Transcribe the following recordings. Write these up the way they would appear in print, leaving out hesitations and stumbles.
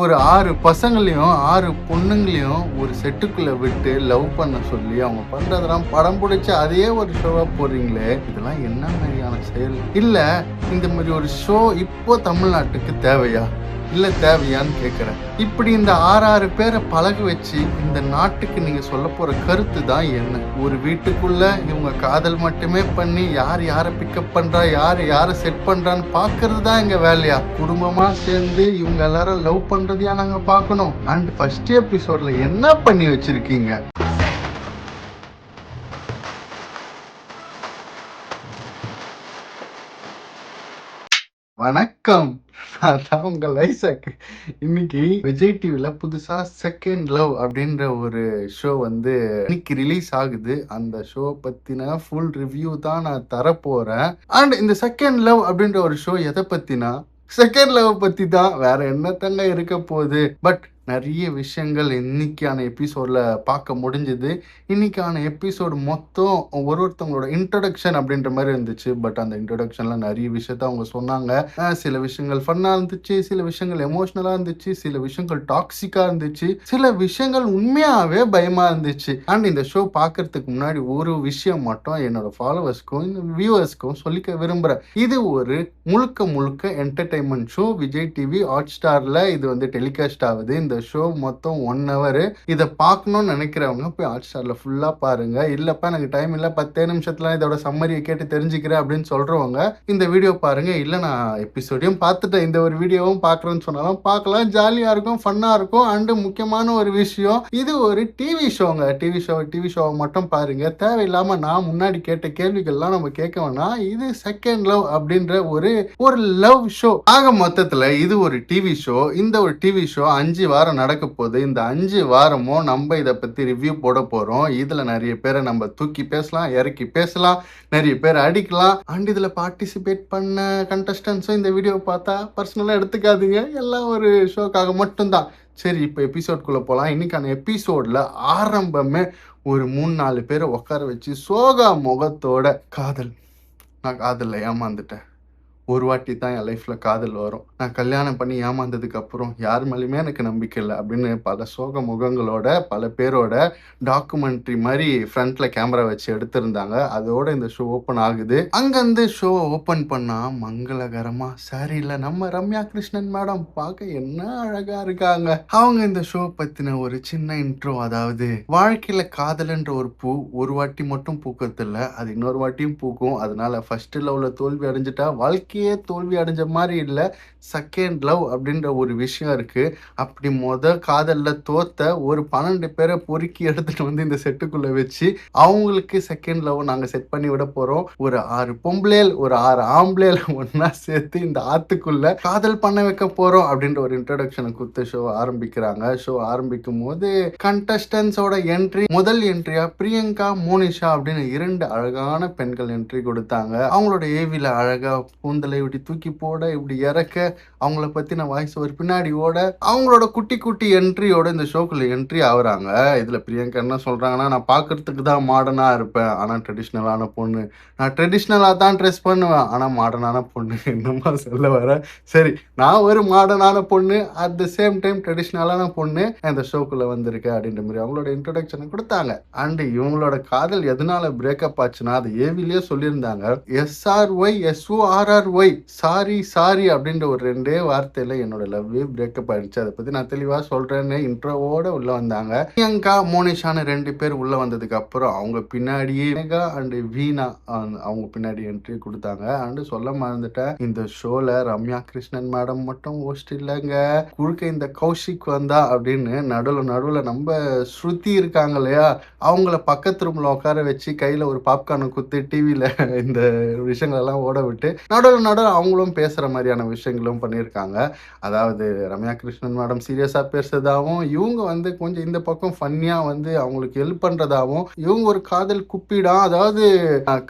ஒரு 6 பசங்களையும் 6 பொண்ணுங்களையும் ஒரு செட்டுக்குள்ள விட்டு லவ் பண்ண சொல்லி அவங்க பண்றதெல்லாம் படம் பிடிச்சி அதையே ஒரு ஷோவா போடுறீங்களே, இதெல்லாம் என்ன மாதிரியான செயல்? இல்ல இந்த மாதிரி ஒரு ஷோ இப்போ தமிழ்நாட்டுக்கு தேவையா இல்ல தேவையான்னு கேட்குறேன். இப்படி இந்த 6 பேரை பழக வச்சு இந்த நாட்டுக்கு நீங்க சொல்ல போற கருத்து தான் என்ன? ஒரு வீட்டுக்குள்ள இவங்க காதல் மட்டுமே பண்ணி யார் யாரை பிக்கப் பண்றா, யார் யாரை செட் பண்றான்னு பாக்குறது தான் எங்க வேலையா? குடும்பமா சேர்ந்து இவங்க எல்லாரும் லவ் பண்றதையா நாங்க பார்க்கணும்? அண்ட் ஃபர்ஸ்ட் எபிசோட்ல என்ன பண்ணி வச்சிருக்கீங்க? வணக்கம், அதான் உங்கள் ஐசக். இன்னைக்கு விஜய் டிவில புதுசா செகண்ட் லவ் அப்படின்ற ஒரு ஷோ வந்து இன்னைக்கு ரிலீஸ் ஆகுது. அந்த ஷோ பத்தின ஃபுல் ரிவ்யூ தான் நான் தரப்போறேன். அண்ட் இந்த செகண்ட் லவ் அப்படின்ற ஒரு ஷோ எதை பத்தினா செகண்ட் லவ் பத்தி தான். வேற என்னத்தங்க இருக்க போகுது? பட் நிறைய விஷயங்கள் இன்னைக்கான எபிசோட்ல பார்க்க முடிஞ்சது. இன்னைக்கான எபிசோடு மொத்தம் ஒருத்தவங்களோட இன்ட்ரடக்ஷன் அப்படின்ற மாதிரி இருந்துச்சு. பட் அந்த இன்ட்ரடக்ஷன்ல நிறைய விஷயத்த அவங்க சொன்னாங்க. சில விஷயங்கள் ஃபன்னா இருந்துச்சு, சில விஷயங்கள் எமோஷனலா இருந்துச்சு, சில விஷயங்கள் டாக்ஸிக்கா இருந்துச்சு, சில விஷயங்கள் உண்மையாவே பயமா இருந்துச்சு. அண்ட் இந்த ஷோ பார்க்கறதுக்கு முன்னாடி ஒரு விஷயம் மட்டும் என்னோட ஃபாலோவர்ஸ்க்கும் இந்த வியூவர்ஸ்க்கும் சொல்லிக்க விரும்புறேன். இது ஒரு முழுக்க முழுக்க என்டர்டைன்மெண்ட் ஷோ. விஜய் டிவி ஹாட் ஸ்டார்ல இது வந்து டெலிகாஸ்ட் ஆகுது. இந்த ஷோ மொத்தம் 1 hour. இதை பார்க்கணும்னு நினைக்கிறவங்க போய் ஹாட் ஸ்டார்ல ஃபுல்லா பாருங்க. இல்லப்பா எனக்கு டைம் இல்லை, 10 நிமிஷத்துல இதோட சம்மரியை கேட்டு தெரிஞ்சுக்கிறேன் அப்படின்னு சொல்றவங்க இந்த வீடியோ பாருங்க. இல்லை நான் எபிசோடையும் பார்த்துட்டேன், இந்த ஒரு வீடியோவும் பார்க்குறேன்னு சொன்னாலும் பார்க்கலாம். ஜாலியா இருக்கும், ஃபன்னா இருக்கும். அண்டு முக்கியமான ஒரு விஷயம், இது ஒரு டிவி ஷோங்க. டிவி ஷோவை மட்டும் பாருங்க. தேவையில்லாம நான் முன்னாடி கேட்ட கேள்விகள்லாம் நம்ம கேட்க வேணாம். இது செகண்ட் லவ் அப்படின்ற ஒரு லவ் ஷோ. ஆக மொத்தத்துல இது ஒரு டிவி ஷோ. இந்த ஒரு டிவி ஷோ 5 வாரம் நடக்க போகுது. இந்த 5 வாரமும் நம்ம இதை பத்தி ரிவ்யூ போட போறோம். இதுல நிறைய பேரை நம்ம தூக்கி பேசலாம், இறக்கி பேசலாம், நிறைய பேர் அடிக்கலாம். அண்ட் இதுல பார்ட்டிசிபேட் பண்ண கண்டஸ்டன்ஸும் இந்த வீடியோ பார்த்தா பர்சனலா எடுத்துக்காதீங்க, எல்லாம் ஒரு ஷோக்காக மட்டும்தான். சரி, இப்போ எபிசோட்குள்ள போகலாம். இன்னைக்கான எபிசோட்ல ஆரம்பமே ஒரு 3-4 பேரை உட்கார வச்சு சோகா முகத்தோட நான் காதலில் ஏமாந்துட்டேன், ஒரு வாட்டி தான் என் லைஃப்ல காதல் வரும், நான் கல்யாணம் பண்ணி ஏமாந்ததுக்கு அப்புறம் யார் மேலேயுமே எனக்கு நம்பிக்கை இல்லை அப்படின்னு பல சோக முகங்களோட பல பேரோட டாக்குமெண்ட்ரி மாதிரி ஃப்ரண்ட்ல கேமரா வச்சு எடுத்திருந்தாங்க. அதோட இந்த ஷோ ஓப்பன் ஆகுது. அங்கிருந்து ஷோ ஓப்பன் பண்ணா மங்களகரமா சாரியில நம்ம ரம்யா கிருஷ்ணன் மேடம் பார்க்க என்ன அழகா இருக்காங்க. அவங்க இந்த ஷோ பத்தின ஒரு சின்ன இன்ட்ரோ, அதாவது வாழ்க்கையில காதல்ன்ற ஒரு பூ ஒரு வாட்டி மட்டும் பூக்கிறது இல்லை, அது இன்னொரு வாட்டியும் பூக்கும். அதனால ஃபர்ஸ்ட் லவ்ல தோல்வி அடைஞ்சிட்டா வாழ்க்கை தோல்வி அடைஞ்ச மாதிரி இல்லை, செகண்ட் லவ் அப்படின்ற ஒரு விஷயம் இருக்கு. அப்படி காதல்ல தோத்த ஒரு 12 பேரை பொறுக்கி எடுத்துட்டு வந்து இந்த செட்டுக்குள்ள வச்சு அவங்களுக்கு செகண்ட் லவ் நாங்க செட் பண்ணி விட போறோம். ஒரு 6 பொம்பளைகள் ஒரு 6 ஆம்பளைகள் ஒன்னா சேர்த்து இந்த ஆத்துக்குள்ள காதல் பண்ண வைக்க போறோம் அப்படின்ற ஒரு இன்ட்ரோடக்ஷனை கொடுத்து ஷோ ஆரம்பிக்கிறாங்க. ஷோ ஆரம்பிக்கும் போது கண்டஸ்டன்ஸோட என்ட்ரி, முதல் என்ட்ரியா பிரியங்கா மோனிஷா அப்படின்னு 2 அழகான பெண்கள் என்ட்ரி கொடுத்தாங்க. அவங்களோட ஏவில அழகா கூந்தலை இப்படி தூக்கி போட, இப்படி இறக்க, அவங்கள பத்தின வாய்ஸ் ஒரு பின்னாடி ஓட, அவங்களோட குட்டி குட்டி என்ட்ரியோட இந்த ஷோக்குள்ள என்ட்ரி ஆகுறாங்க. இதுல பிரியங்கா என்ன சொல்றாங்கன்னா, நான் பாக்குறதுக்கு தான் மாடர்னா இருப்பேன், ஆனா ட்ரெடிஷ்னலான பொண்ணு, நான் ட்ரெடிஷ்னலா தான் ட்ரெஸ் பண்ணுவேன், ஆனா மாடர்னான பொண்ணு. என்னமா சொல்ல வர? சரி, நான் ஒரு மாடர்னான பொண்ணு, அட் த சேம் டைம் ட்ரெடிஷ்னலான பொண்ணு இந்த ஷோக்குள்ள வந்திருக்கேன் அப்படின்ற மாதிரி அவங்களோட இன்ட்ரோடக்ஷனை கொடுத்தாங்க. அண்ட் இவங்களோட காதல் எதனால பிரேக்கப் ஆச்சுன்னா அது ஏவிலேயே சொல்லியிருந்தாங்க. SRY சாரி அப்படின்ற ஒரு 2 வார்த்தையில என்னோட லவ்வே பிரேக்கப் ஆயிடுச்சு. அதை பத்தி நான் தெளிவா சொல்றேன்னு இன்ட்ரோவோட உள்ள வந்தாங்க. பிரியங்கா மோனிஷான்னு 2 பேர் உள்ள வந்ததுக்கு அப்புறம் அவங்க பின்னாடியே மேகா அண்ட் வீணா அவங்க பின்னாடி என்ட்ரி கொடுத்தாங்க. அண்ட் சொல்ல மறந்துட்டேன், இந்த ஷோல ரம்யா கிருஷ்ணன் மேடம் மட்டும் ஹோஸ்ட் இல்லைங்க, குறுக்க இந்த கௌஷிக் வந்தா அப்படின்னு நடுவில் நம்ம ஸ்ருதி இருக்காங்க இல்லையா, அவங்கள பக்கத்து ரூம்ல உட்கார வச்சு கையில ஒரு பாப்கார்னை குத்து டிவியில இந்த விஷயங்கள் எல்லாம் ஓட விட்டு நடுவில் அவங்களும் பேசுற மாதிரியான விஷயங்களும் பண்ணியிருக்காங்க. அதாவது ரம்யா கிருஷ்ணன் மேடம் சீரியஸா பேசுறதாகவும், இவங்க வந்து கொஞ்சம் இந்த பக்கம் ஃபன்னியா வந்து அவங்களுக்கு ஹெல்ப் பண்றதாகவும், இவங்க ஒரு காதல் குப்பிடா, அதாவது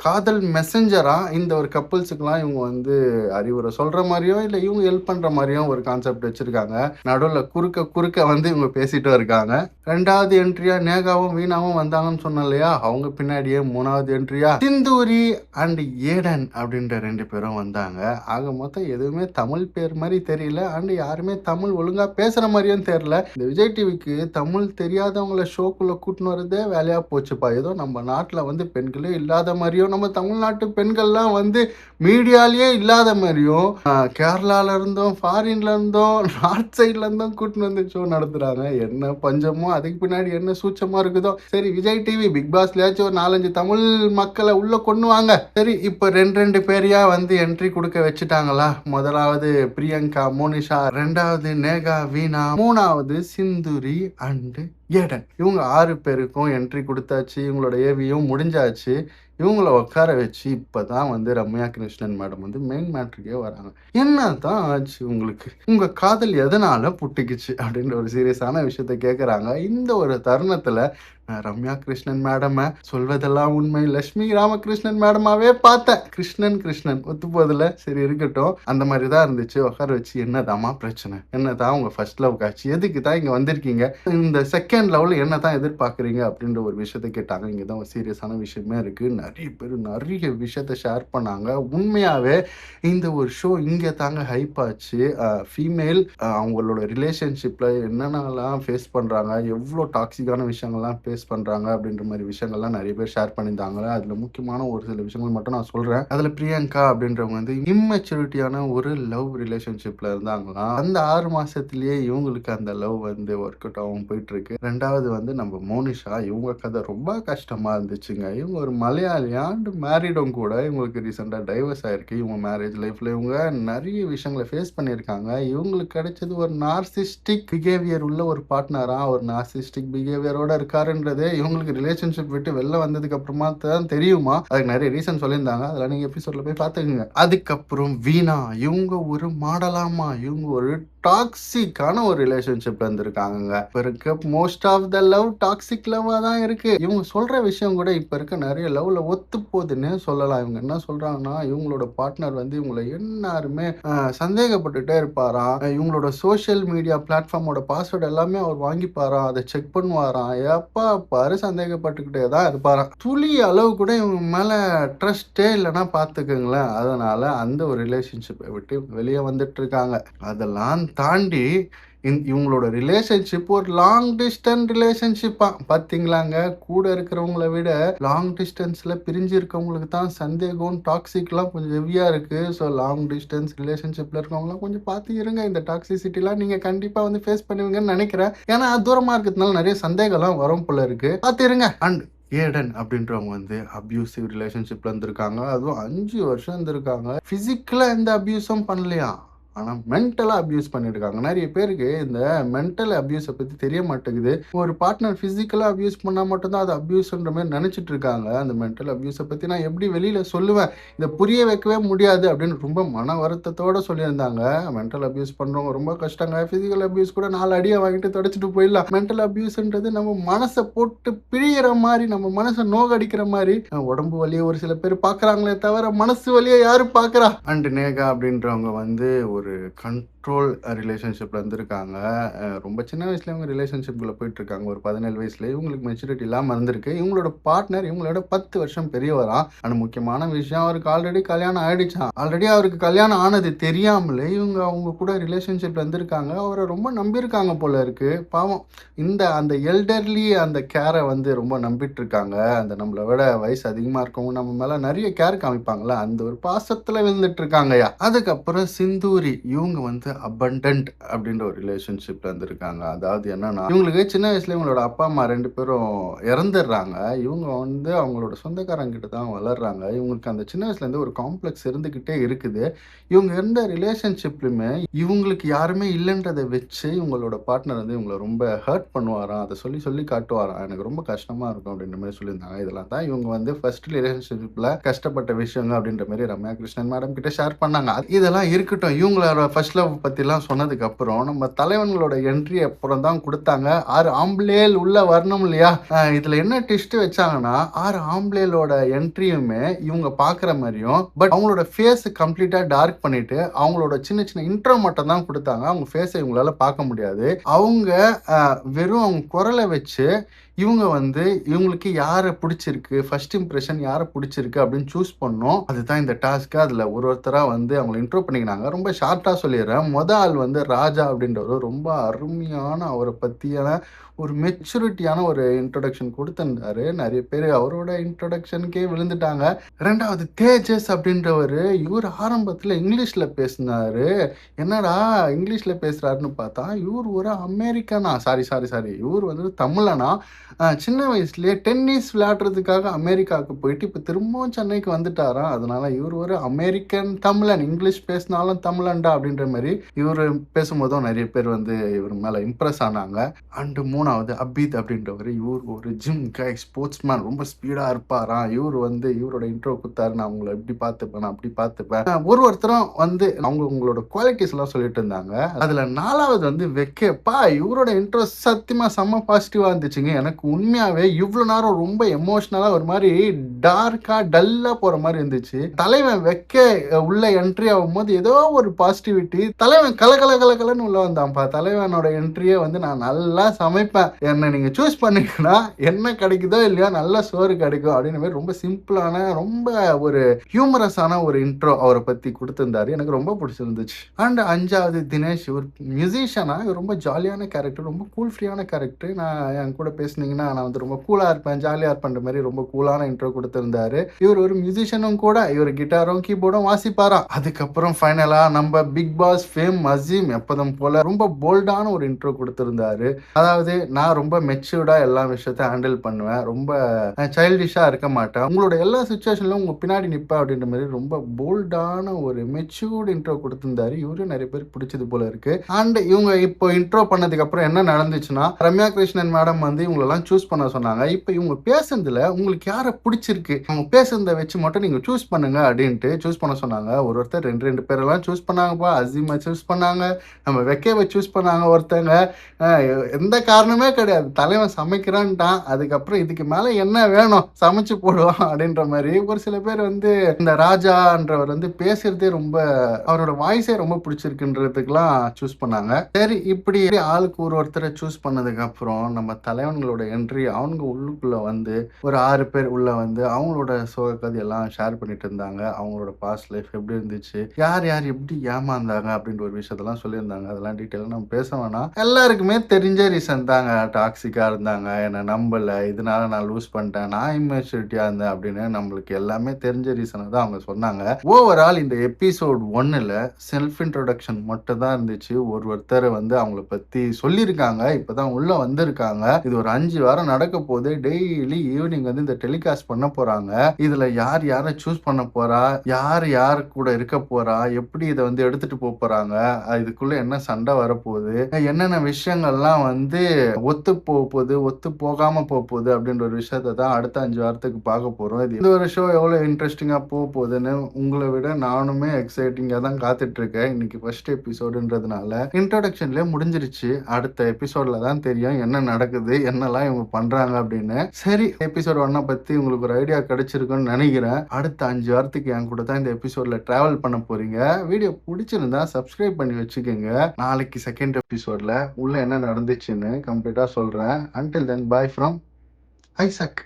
காதல் மெசஞ்சரா இந்த ஒரு கப்புள்ஸுக்கெல்லாம் இவங்க வந்து அறிவுரை சொல்ற மாதிரியும் இல்லை இவங்க ஹெல்ப் பண்ற மாதிரியும் ஒரு கான்செப்ட் வச்சிருக்காங்க. நடுவில் குறுக்க வந்து இவங்க பேசிட்டு இருக்காங்க. 2வது என்ட்ரியா நேகாவும் வீணாவும் வந்தாங்கன்னு சொன்னோம் இல்லையா, அவங்க பின்னாடியே 3வது என்ட்ரியா சிந்தூரி அண்ட் ஏடன் அப்படின்ற 2 பேரும் வந்தாங்க. ஆக மொத்தம் எதுவுமே தமிழ் பேர் மாதிரி தெரியல. அண்ட் யாருமே தமிழ் ஒழுங்கா பேசுற மாதிரியும் தெரியல. இந்த விஜய் டிவிக்கு தமிழ் தெரியாதவங்கள ஷோக்குள்ள கூட்டின்னு வரதே வேலையா போச்சுப்பா. ஏதோ நம்ம நாட்டுல வந்து பெண்களே இல்லாத மாதிரியும், நம்ம தமிழ்நாட்டு பெண்கள்லாம் வந்து மீடியாலேயே இல்லாத மாதிரியும், கேரளால இருந்தும் ஃபாரின்ல இருந்தும் நார்த் சைட்ல இருந்தும் கூட்டின்னு வந்து ஷோ நடத்துறாங்க. என்ன பஞ்சமோ அதுக்கு பின்னாடி என்ன சூட்சமா இருக்குதோ. சரி, விஜய் டிவி பிக் பாஸ்லயாச்சும் ஒரு 4-5 தமிழ் மக்களை உள்ள கொண்டு வாங்க. சரி, இப்ப ரெண்டு பேரையா வந்து என்ட்ரி கொடுக்க வச்சுட்டாங்களா? முதலாவது பிரியங்கா மோனிஷா, ரெண்டாவது நேகா வீணா, மூணாவது சிந்துரி அண்ட் ஏடன். இவங்க 6 பேருக்கும் என்ட்ரி கொடுத்தாச்சு. இவங்களோட ஏவியும் முடிஞ்சாச்சு. இவங்கள உட்கார வச்சு இப்பதான் வந்து ரம்யா கிருஷ்ணன் மேடம் வந்து மெயின் மேட்ருக்கே வராங்க. என்னதான் ஆச்சு உங்களுக்கு? உங்க காதல் எதனால புட்டுக்குச்சு அப்படின்ற ஒரு சீரியஸான விஷயத்த கேட்கறாங்க. இந்த ஒரு தருணத்துல ரம்யா கிருஷ்ணன் மேடம சொல்வதெல்லாம் உண்மை லட்சுமி ராமகிருஷ்ணன் மேடமாவே பார்த்தேன். கிருஷ்ணன் ஒத்து போதில்ல. சரி, இருக்கட்டும். அந்த மாதிரி தான் இருந்துச்சு. உட்கார வச்சு என்னதாமா பிரச்சனை, என்னதான் உங்க ஃபர்ஸ்ட் லவ் காட்சி, எதுக்கு தான் இங்க வந்திருக்கீங்க, இந்த செகண்ட் லவ்ல என்னதான் எதிர்பார்க்குறீங்க அப்படின்ற ஒரு விஷயத்த கேட்டாங்க. இங்கதான் ஒரு சீரியஸான விஷயமே இருக்கு. நிறைய பேர் நிறைய விஷயத்த ஷேர் பண்ணாங்க. உண்மையாவே இந்த ஒரு ஷோ இங்க தாங்க ஹைப் ஆச்சு. ஃபீமேல் அவங்களோட ரிலேஷன்ஷிப்ல என்னென்னலாம் ஃபேஸ் பண்றாங்க, எவ்வளோ டாக்ஸிக்கான விஷயங்கள்லாம் ஃபேஸ் பண்றாங்க அப்படின்ற மாதிரி விஷயங்கள்லாம் நிறைய பேர் ஷேர் பண்ணியிருந்தாங்க. அதுல முக்கியமான ஒரு சில விஷயங்கள் மட்டும் நான் சொல்றேன். அதுல பிரியங்கா அப்படின்றவங்க வந்து இம்மெச்சூரிட்டியான ஒரு லவ் ரிலேஷன்ஷிப்ல இருந்தாங்களாம். அந்த 6 மாசத்திலேயே இவங்களுக்கு அந்த லவ் வந்து ஒர்க் அவுட் ஆகும் போயிட்டு இருக்கு. ரெண்டாவது வந்து நம்ம மோனிஷா, இவங்க கதை ரொம்ப கஷ்டமா இருந்துச்சுங்க. இவங்க ஒரு மலையாளி அண்ட் மேரிடும் கூட. இவங்களுக்கு ரீசெண்டா டைவர்ஸ் ஆயிருக்கு. இவங்க மேரேஜ் லைஃப்ல இவங்க நிறைய விஷயங்களை ஃபேஸ் பண்ணியிருக்காங்க. இவங்களுக்கு கிடைச்சது ஒரு நார்சிஸ்டிக் பிஹேவியர் உள்ள ஒரு பார்ட்னரா, ஒரு நார்சிஸ்டிக் பிஹேவியரோட இருக்காருன்றதே இவங்களுக்கு ரிலேஷன்ஷிப் விட்டு வெளில வந்ததுக்கு அப்புறமா தான் தெரியுமா. அதுக்கு நிறைய ரீசன் சொல்லியிருந்தாங்க. அதெல்லாம் நீங்க எபிசோட்ல போய் பார்த்துக்கோங்க. அதுக்கப்புறம் வீணா, இவங்க ஒரு மாடலாமா, இவங்க ஒரு டாக்ஸிக்கான ஒரு ரிலேஷன்ஷிப்ல இருந்திருக்காங்க. இப்ப இருக்க most of the love toxic லவ்வா தான் இருக்கு. இவங்க சொல்ற விஷயம் கூட இப்ப இருக்க நிறைய லவ்ல ஒத்து போகுதுன்னு சொல்லலாம். இவங்க என்ன சொல்றாங்கன்னா, இவங்களோட பார்ட்னர் வந்து இவங்களை எல்லாருமே சந்தேகப்பட்டுட்டே இருப்பாராம். இவங்களோட சோசியல் மீடியா பிளாட்ஃபார்மோட பாஸ்வேர்டு எல்லாமே அவர் வாங்கிப்பாராம், அதை செக் பண்ணுவாராம். எப்ப பாரு சந்தேகப்பட்டுக்கிட்டே தான் இருப்பாராம். துளி அளவு கூட இவங்க மேல ட்ரஸ்டே இல்லைன்னா பாத்துக்கோங்களேன். அதனால அந்த ஒரு ரிலேஷன்ஷிப்பை விட்டு வெளியே வந்துட்டு இருக்காங்க. அதெல்லாம் தாண்டி இவங்களோட ரிலேஷன்ஷிப் ஒரு லாங் டிஸ்டன்ஸ் ரிலேஷன்ஷிப்பா. பாத்தீங்களாங்க, கூட இருக்கிறவங்கள விட லாங் டிஸ்டன்ஸ்ல பிரிஞ்சு இருக்கவங்களுக்கு தான் சந்தேகம் டாக்ஸிக்லாம் கொஞ்சம் ஹெவியா இருக்கு. ஸோ லாங் டிஸ்டன்ஸ் ரிலேஷன்ஷிப்ல இருக்கவங்களாம் கொஞ்சம் பார்த்து இருங்க. இந்த டாக்ஸிசிட்டிலாம் நீங்க கண்டிப்பா வந்து ஃபேஸ் பண்ணுவீங்கன்னு நினைக்கிறேன். ஏன்னா தூரமா இருக்கிறதுனால நிறைய சந்தேகம்லாம் வரும் போல இருக்கு. பார்த்து இருங்க. அண்ட் ஏடன் அப்படின்றவங்க வந்து அபியூசிவ் ரிலேஷன்ஷிப்ல இருந்திருக்காங்க. அதுவும் 5 வருஷம் இருந்திருக்காங்க. பிசிக்கலா எந்த அபியூஸும் பண்ணலையா, ஆனா மென்டலா அபியூஸ் பண்ணிருக்காங்க. நிறைய பேருக்கு இந்த மென்டல் அபியூஸை பத்தி தெரிய மாட்டேங்குது. ஒரு பார்ட்னர் பிசிக்கலா அபியூஸ் பண்ணா மட்டும்தான் அது அபியூஸ்ன்ற மாதிரி நினைச்சிட்டு இருக்காங்க. அந்த மென்டல் அபியூஸை பத்தி நான் எப்படி வெளியில சொல்லுவேன், இதை புரிய வைக்கவே முடியாது அப்படின்னு ரொம்ப மன வருத்தத்தோட சொல்லியிருந்தாங்க. மென்டல் அபியூஸ் பண்றவங்க ரொம்ப கஷ்டங்க. பிசிக்கல் அபியூஸ் கூட 4 அடியை வாங்கிட்டு தொடச்சிட்டு போயிடலாம். மென்டல் அபியூஸ்ன்றது நம்ம மனசை போட்டு பிழிகிற மாதிரி, நம்ம மனசை நோகடிக்கிற மாதிரி. உடம்பு வலியை ஒரு சில பேர் பாக்குறாங்களே தவிர மனசு வலியை யாரு பாக்குறா. அண்ட் நேகா அப்படின்றவங்க வந்து ஒரு கண்ட்ரோல் ரிலேஷன்ஷிப்ல இருந்திருக்காங்க. ரொம்ப சின்ன வயசுல இவங்க ரிலேஷன்ஷிப்ல போயிட்டு இருக்காங்க. ஒரு 17 வயசுல இவங்களுக்கு மெச்சூரிட்டி இல்லாம இருந்திருக்கு. இவங்களோட பார்ட்னர் இவங்களோட 10 வருஷம் பெரியவரா. ஆனா முக்கியமான விஷயம், அவருக்கு ஆல்ரெடி கல்யாணம் ஆயிடுச்சான். ஆல்ரெடி அவருக்கு கல்யாணம் ஆனது தெரியாமலே இவங்க அவங்க கூட ரிலேஷன்ஷிப்ல இருந்திருக்காங்க. அவரை ரொம்ப நம்பியிருக்காங்க போல இருக்கு. பாவம், அந்த எல்டர்லி அந்த கேரை வந்து ரொம்ப நம்பிட்டு இருக்காங்க. அந்த நம்மளை விட வயசு அதிகமா இருக்கவங்க நம்ம மேல நிறைய கேர் காமிப்பாங்களா, அந்த ஒரு பாசத்துல விழுந்துட்டு இருக்காங்கயா. அதுக்கப்புறம் சிந்தூரி, இவங்க வந்து அபண்டன்ட் அப்படின்ற ஒரு ரிலேஷன்ஷிப்ல இருந்திருக்காங்க. அதாவது என்னன்னா, இவங்களுக்கு சின்ன வயசுல இவங்களோட அப்பா அம்மா 2 பேரும் இறந்துடுறாங்க. இவங்க வந்து அவங்களோட சொந்தக்காரங்க கிட்ட தான் வளர்றாங்க. இவங்களுக்கு அந்த சின்ன வயசுல இருந்து ஒரு காம்ப்ளெக்ஸ் இருந்துகிட்டே இருக்குது. இவங்க இருந்த ரிலேஷன்ஷிப்லுமே இவங்களுக்கு யாருமே இல்லைன்றதை வச்சு இவங்களோட பார்ட்னர் வந்து இவங்களை ரொம்ப ஹர்ட் பண்ணுவாராம். அதை சொல்லி சொல்லி காட்டுவாராம். எனக்கு ரொம்ப கஷ்டமா இருக்கும் அப்படின்ற மாதிரி சொல்லியிருந்தாங்க. இதெல்லாம் தான் இவங்க வந்து ஃபர்ஸ்ட் ரிலேஷன்ஷிப்ல கஷ்டப்பட்ட விஷயங்க அப்படின்ற மாதிரி ரம்யா கிருஷ்ணன் மேடம் கிட்ட ஷேர் பண்ணாங்க. இதெல்லாம் இருக்கட்டும், இவங்களோட ஃபர்ஸ்ட் லவ் பத்திலாம் சொன்னதுக்கு அப்புறம் நம்ம தலைவன்களோட என்ட்ரி அப்புறம் தான் கொடுத்தாங்க. 6 ஆம்பளேல் உள்ள வரணும் இல்லையா? இதுல என்ன ட்விஸ்ட் வச்சாங்கன்னா 6 ஆம்பளேலோட என்ட்ரியுமே இவங்க பாக்குற மாதிரியும், பட் அவங்களோட ஃபேஸ் கம்ப்ளீட்டா டார்க் பண்ணிட்டு அவங்களோட சின்ன சின்ன இன்ட்ரோ மட்டும் தான் கொடுத்தாங்க. அவங்க ஃபேஸை இவங்களால பார்க்க முடியாது. அவங்க வெறும் அவங்க குரலை வச்சு இவங்க வந்து இவங்களுக்கு யாரை பிடிச்சிருக்கு, ஃபர்ஸ்ட் இம்ப்ரெஷன் யாரை பிடிச்சிருக்கு அப்படின்னு சூஸ் பண்ணோம். அதுதான் இந்த டாஸ்க்கு. அதில் ஒருத்தராக வந்து அவங்களை இன்ட்ரோ பண்ணிக்கினாங்க. ரொம்ப ஷார்ட்டாக சொல்லிடுறேன். ஆள் வந்து ராஜா அப்படின்றவர் ரொம்ப அருமையான அவரை பற்றியான ஒரு மெச்சூரிட்டியான ஒரு இன்ட்ரொடக்ஷன் கொடுத்துருந்தாரு. நிறைய பேர் அவரோட இன்ட்ரொடக்ஷனுக்கே விழுந்துட்டாங்க. ரெண்டாவது தேஜஸ் அப்படின்றவர், இவர் ஆரம்பத்தில் இங்கிலீஷில் பேசினாரு. என்னடா இங்கிலீஷில் பேசுகிறாருன்னு பார்த்தா இவர் ஒரு அமெரிக்கனா, சாரி இவர் வந்து தமிழனா. சின்ன வயசுலேயே டென்னிஸ் விளையாடுறதுக்காக அமெரிக்காவுக்கு போயிட்டு இப்போ திரும்பவும் சென்னைக்கு வந்துட்டாராம். அதனால இவர் ஒரு அமெரிக்கன் தமிழன், இங்கிலீஷ் பேசினாலும் தமிழன்டா அப்படின்ற மாதிரி இவர் பேசும்போதும் நிறைய பேர் வந்து இவர் மேலே இம்ப்ரெஸ் ஆனாங்க. அண்டு மூணாவது அபீத் அப்படின்றவர், இவர் ஒரு ஜிம் கை, ஸ்போர்ட்ஸ் மேன், ரொம்ப ஸ்பீடாக இருப்பாராம். இவர் வந்து இவரோட இன்ட்ரோ கொடுத்தாரு, நான் உங்களை எப்படி பார்த்துப்பேன், நான் அப்படி பார்த்துப்பேன். ஒருத்தரும் வந்து உங்களோட குவாலிட்டிஸ் எல்லாம் சொல்லிட்டு இருந்தாங்க. அதுல 4வது வந்து வெக்கேப்பா, இவரோட இன்ட்ரோ சத்தியமா செம்ம பாசிட்டிவா இருந்துச்சுங்க. எனக்கு உண்மையாவே இவ்வளவு நேரம் ரொம்ப எமோஷனலா ஒரு மாதிரி டார்க்கா டல்லா போற மாதிரி இருந்துச்சு. தலைவன் வெக்க உள்ள என்ட்ரி ஆகும் போது ஏதோ ஒரு பாசிட்டிவிட்டி, தலைவன் கலன்னு உள்ள வந்தான்ப்பா. தலைவனோட என்ட்ரியே வந்து நான் நல்லா சமைப்பேன், என்ன நீங்க சூஸ் பண்ணீங்கன்னா என்ன கிடைக்குதோ இல்லையோ நல்ல சோறு கிடைக்கும் அப்படின்னு மாதிரி ரொம்ப சிம்பிளான, ரொம்ப ஒரு ஹியூமரஸான ஒரு இன்ட்ரோ அவரை பத்தி கொடுத்திருந்தாரு. எனக்கு ரொம்ப பிடிச்சிருந்துச்சு. அண்ட் 5வது தினேஷ், இவர் மியூசிஷியனா, இவர் ரொம்ப ஜாலியான கேரக்டர், ரொம்ப கூல் ஃப்ரீயான கேரக்டர். நான் என் கூட பேசுனீங்கன்னா நான் வந்து ரொம்ப கூலா இருப்பேன், ஜாலியா இருப்பேன்ற மாதிரி ரொம்ப கூலான இன்ட்ரோ கொடுத்திருந்தாரு. இவர் ஒரு மியூசிஷியனும் கூட, இவர் கிட்டாரும் கீபோர்டும் வாசிப்பாராம். அதுக்கப்புறம் ஃபைனலா நம்ம பிக் பாஸ் ஃபேம் அசீம் எப்போதும் போல ரொம்ப போல்டான ஒரு இன்ட்ரோ கொடுத்திருந்தாரு. அதாவது நான் ரொம்ப மெச்சூர்டா எல்லா விஷயத்தையும் ஹேண்டில் பண்ணுவேன், ரொம்ப சைல்டிஷா இருக்க மாட்டேன், உங்களோட எல்லா சுச்சுவேஷன்லயும் உங்க பின்னாடி நிற்பேன் அப்படின்ற மாதிரி ரொம்ப போல்டான ஒரு மெச்சூர்டு இன்ட்ரோ கொடுத்திருந்தாரு. இவரும் நிறைய பேருக்கு பிடிச்சது போல இருக்கு. அண்ட் இவங்க இப்போ இன்ட்ரோ பண்ணதுக்கு அப்புறம் என்ன நடந்துச்சுன்னா, ரம்யா கிருஷ்ணன் மேடம் வந்து இவங்களெல்லாம் சூஸ் பண்ண சொன்னாங்க. இப்போ இவங்க பேசுனதுல உங்களுக்கு யாரை பிடிச்சிருக்கு, அவங்க பேசுறதை வச்சு மட்டும் நீங்க சூஸ் பண்ணுங்க அப்படின்ட்டு சூஸ் பண்ண சொன்னாங்க. ஒருத்தர் ரெண்டு பேரெல்லாம் சூஸ் பண்ணாங்கப்பா. அசீமை சூஸ் பண்ணாங்க, நம்ம வெக்கேவை சூஸ் பண்ணாங்க. ஒருத்தங்க எந்த காரணமே கிடையாது, தலைவன் சமைக்கிறான்ட்டான், அதுக்கப்புறம் இதுக்கு மேல என்ன வேணும் சமைச்சு போடுவான் அப்படின்ற மாதிரி. ஒரு சில பேர் வந்து இந்த ராஜான்றவர் வந்து பேசுறதே ரொம்ப, அவரோட வாய்ஸே ரொம்ப பிடிச்சிருக்குன்றதுக்கெல்லாம் சூஸ் பண்ணாங்க. சரி, இப்படி ஆளுக்கு ஒருத்தரை சூஸ் பண்ணதுக்கு அப்புறம் நம்ம தலைவன்களோட என்ட்ரி, அவங்க உள்ளுக்குள்ள வந்து ஒரு 6 பேர் உள்ள வந்து அவங்களோட சோக கதையெல்லாம் ஷேர் பண்ணிட்டு இருந்தாங்க. அவங்களோட பாஸ்ட் லைஃப் எப்படி இருந்துச்சு, யார் எப்படி ஏமாந்தாங்க அப்படின்ற ஒரு விஷயத்தெல்லாம் சொல்லியிருந்தாங்க. அதெல்லாம் டீட்டெயிலாக நம்ம பேச வேணாம். எல்லாருக்குமே தெரிஞ்ச ரீசன் தாங்க. டாக்ஸிக்கா இருந்தாங்க, என்னை நம்பல, இதனால நான் லூஸ் பண்ணிட்டேன், நான் இம்மெச்சூரிட்டியா இருந்தேன் அப்படின்னு நம்மளுக்கு எல்லாமே தெரிஞ்ச ரீசனை தான் அவங்க சொன்னாங்க. ஓவரால் இந்த எபிசோட் 1ல செல்ஃப் இன்ட்ரோடக்ஷன் மட்டும் தான் இருந்துச்சு. ஒருத்தர் வந்து அவங்கள பத்தி சொல்லியிருக்காங்க, இப்பதான் உள்ள வந்திருக்காங்க. இது ஒரு 5 வாரம் நடக்க போது. டெய்லி ஈவினிங் வந்து இந்த டெலிகாஸ்ட் பண்ண போறாங்க. இதுல யாரை சூஸ் பண்ண போறா, யார் கூட இருக்க போறா, எப்படி இதை வந்து எடுத்துட்டு போறாங்க, இதுக்குள்ள என்ன சண்டை வரப்போகுது, என்னென்ன விஷயங்கள்லாம் வந்து ஒத்து போகுது, ஒத்து போகாம போகுது அப்படின்ற ஒரு விஷயத்தை தான் அடுத்த 5 வாரத்துக்கு பார்க்க போறோம். இது ஒரு ஷோ எவ்வளவு இன்ட்ரெஸ்டிங்கா போகுதுன்னு உங்களை விட நானுமே எக்ஸைட்டிங்கா தான் காத்துட்டு இருக்கேன். இன்னைக்கு ஃபர்ஸ்ட் எபிசோடுன்றதுனால இன்ட்ரோடக்ஷன்லயே முடிஞ்சிருச்சு. அடுத்த எபிசோட்ல தான் தெரியும் என்ன நடக்குது, என்னெல்லாம் இவங்க பண்றாங்க அப்படின்னு. சரி, எபிசோட் 1 பத்தி உங்களுக்கு ஒரு ஐடியா கிடைச்சிருக்குன்னு நினைக்கிறேன். அடுத்த 5 வாரத்துக்கு என் கூட தான் இந்த எபிசோட்ல டிராவல் பண்ண போறீங்க. வீடியோ பிடிச்சிருந்தா சப்ஸ்கிரைப் பண்ணி வச்சுக்கோங்க. நாளைக்கு செகண்ட் எபிசோட்ல உள்ள என்ன நடந்துச்சுன்னு கம்ப்ளீட்டா சொல்றேன். Until then, bye from Isaac.